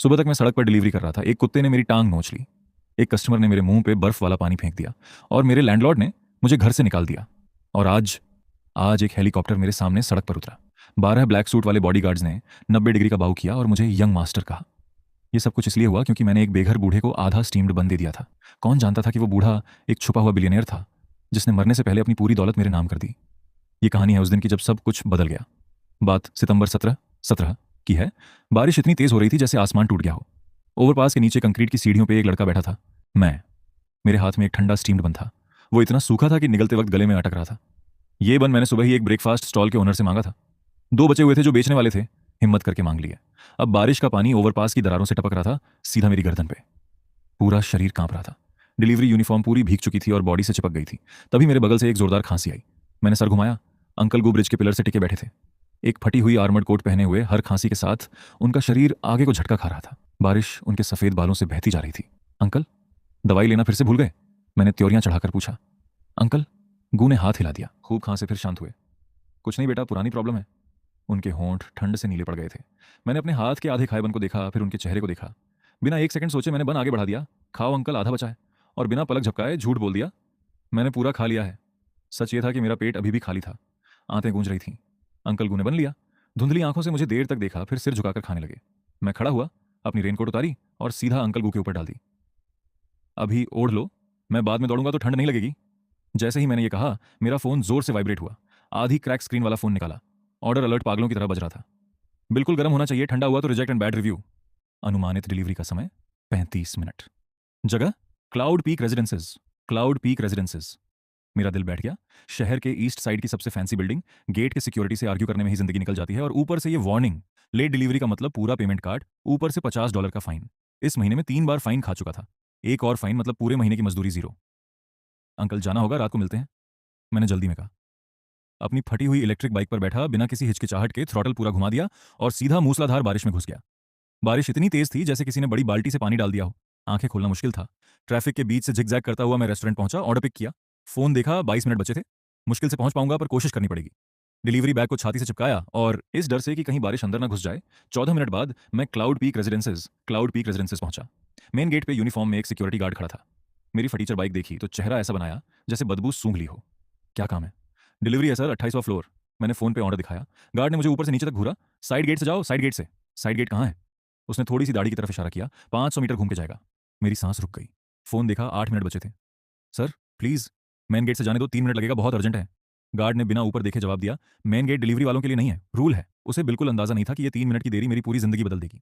सुबह तक मैं सड़क पर डिलीवरी कर रहा था, एक कुत्ते ने मेरी टांग नोच ली। एक कस्टमर ने मेरे मुंह पे बर्फ वाला पानी फेंक दिया। और मेरे लैंडलॉर्ड ने मुझे घर से निकाल दिया। और आज आज एक हेलीकॉप्टर मेरे सामने सड़क पर उतरा। 12 ब्लैक सूट वाले बॉडीगार्ड्स ने 90 डिग्री का बाउ किया और मुझे यंग मास्टर कहा। ये सब कुछ इसलिए हुआ क्योंकि मैंने एक बेघर बूढ़े को आधा स्टीम्ड बन दे दिया था। कौन जानता था कि वो बूढ़ा एक छुपा हुआ बिलियनियर था, जिसने मरने से पहले अपनी पूरी दौलत मेरे नाम कर दी। ये कहानी है उस दिन की जब सब कुछ बदल गया। बात सितंबर 17 की है। बारिश इतनी तेज हो रही थी जैसे आसमान टूट गया हो। ओवरपास के नीचे कंक्रीट की सीढ़ियों पे एक लड़का बैठा था। मैं। मेरे हाथ में एक ठंडा स्टीम्ड बन था। वो इतना सूखा था कि निगलते वक्त गले में अटक रहा था। ये बन मैंने सुबह ही एक ब्रेकफास्ट स्टॉल के ओनर से मांगा था। 2 बचे हुए थे जो बेचने वाले थे। हिम्मत करके मांग लिए। अब बारिश का पानी ओवरपास की दरारों से टपक रहा था, सीधा मेरी गर्दन पे। पूरा शरीर कांप रहा था। डिलीवरी यूनिफॉर्म पूरी भीग चुकी थी और बॉडी से चिपक गई थी। तभी मेरे बगल से एक जोरदार खांसी आई। मैंने सर घुमाया। अंकल गू ब्रिज के पिलर से टिके बैठे थे। एक फटी हुई आर्मर्ड कोट पहने हुए, हर खांसी के साथ उनका शरीर आगे को झटका खा रहा था। बारिश उनके सफेद बालों से बहती जा रही थी। अंकल, दवाई लेना फिर से भूल गए? मैंने त्योरियां चढ़ाकर पूछा। अंकल, गू ने हाथ हिला दिया। खूब खांसे फिर शांत हुए। कुछ नहीं बेटा, पुरानी प्रॉब्लम है। उनके होंठ ठंड से नीले पड़ गए थे। मैंने अपने हाथ के आधे खाए बन को देखा, फिर उनके चेहरे को देखा। बिना एक सेकंड सोचे मैंने बन आगे बढ़ा दिया। खाओ अंकल, आधा बचा है। और बिना पलक झपकाए झूठ बोल दिया, मैंने पूरा खा लिया है। सच ये था कि मेरा पेट अभी भी खाली था। आंतें गूंज रही थीं। अंकल गू ने बन लिया। धुंधली आंखों से मुझे देर तक देखा, फिर सिर झुकाकर खाने लगे। मैं खड़ा हुआ, अपनी रेनकोट उतारी और सीधा अंकल गू के ऊपर डाल दी। अभी ओढ़ लो, मैं बाद में दौड़ूंगा तो ठंड नहीं लगेगी। जैसे ही मैंने ये कहा, मेरा फोन जोर से वाइब्रेट हुआ। आधी क्रैक स्क्रीन वाला फोन निकाला। ऑर्डर अलर्ट पागलों की तरह बज रहा था। बिल्कुल गर्म होना चाहिए, ठंडा हुआ तो रिजेक्ट एंड बैड रिव्यू। अनुमानित डिलीवरी का समय 35 मिनट। जगह cloud peak residences. Cloud peak residences. मेरा दिल बैठ गया। शहर के ईस्ट साइड की सबसे फैंसी बिल्डिंग। गेट के सिक्योरिटी से आर्ग्यू करने में ही जिंदगी निकल जाती है, और ऊपर से ये वार्निंग। लेट डिलीवरी का मतलब पूरा पेमेंट काट, ऊपर से $50 का फाइन। इस महीने में 3 बार फाइन खा चुका था। एक और फाइन मतलब पूरे महीने की मजदूरी जीरो। अंकल जाना होगा, रात को मिलते हैं, मैंने जल्दी में कहा। अपनी फटी हुई इलेक्ट्रिक बाइक पर बैठा, बिना किसी हिचकिचाहट के थ्रॉटल पूरा घुमा दिया और सीधा मूसलाधार बारिश में घुस गया। बारिश इतनी तेज थी जैसे किसी ने बड़ी बाल्टी से पानी डाल दिया हो। आंखें खोलना मुश्किल था। ट्रैफिक के बीच से झिकझैक करता हुआ मैं रेस्टोरेंट पहुंचा, ऑर्डर पिक किया। फोन देखा, 22 मिनट बचे थे। मुश्किल से पहुंच पाऊंगा पर कोशिश करनी पड़ेगी। डिलीवरी बैग को छाती से चिपकाया और इस डर से कि कहीं बारिश अंदर ना घुस जाए, 14 मिनट बाद मैं क्लाउड पीक रेजिडेंसेज पहुंचा। मेन गेट पे यूनिफॉर्म में एक सिक्योरिटी गार्ड खड़ा था। मेरी फटीचर बाइक देखी तो चेहरा ऐसा बनाया जैसे बदबू सूंघ ली हो। क्या काम है? डिलीवरी है सर, 28वां फ्लोर। मैंने फोन पे ऑर्डर दिखाया। गार्ड ने मुझे ऊपर से नीचे तक घूरा। साइड गेट से जाओ, साइड गेट से। साइड गेट कहाँ है? उसने थोड़ी सी दाढ़ी की तरफ इशारा किया। 500 मीटर घूम के जाएगा। मेरी सांस रुक गई। फोन देखा, 8 मिनट बचे थे। सर प्लीज, मेन गेट से जाने दो, 3 मिनट लगेगा, बहुत अर्जेंट है। गार्ड ने बिना ऊपर देखे जवाब दिया, मेन गेट डिलीवरी वालों के लिए नहीं है, रूल है। उसे बिल्कुल अंदाजा नहीं था कि ये 3 मिनट की देरी मेरी पूरी जिंदगी बदल देगी।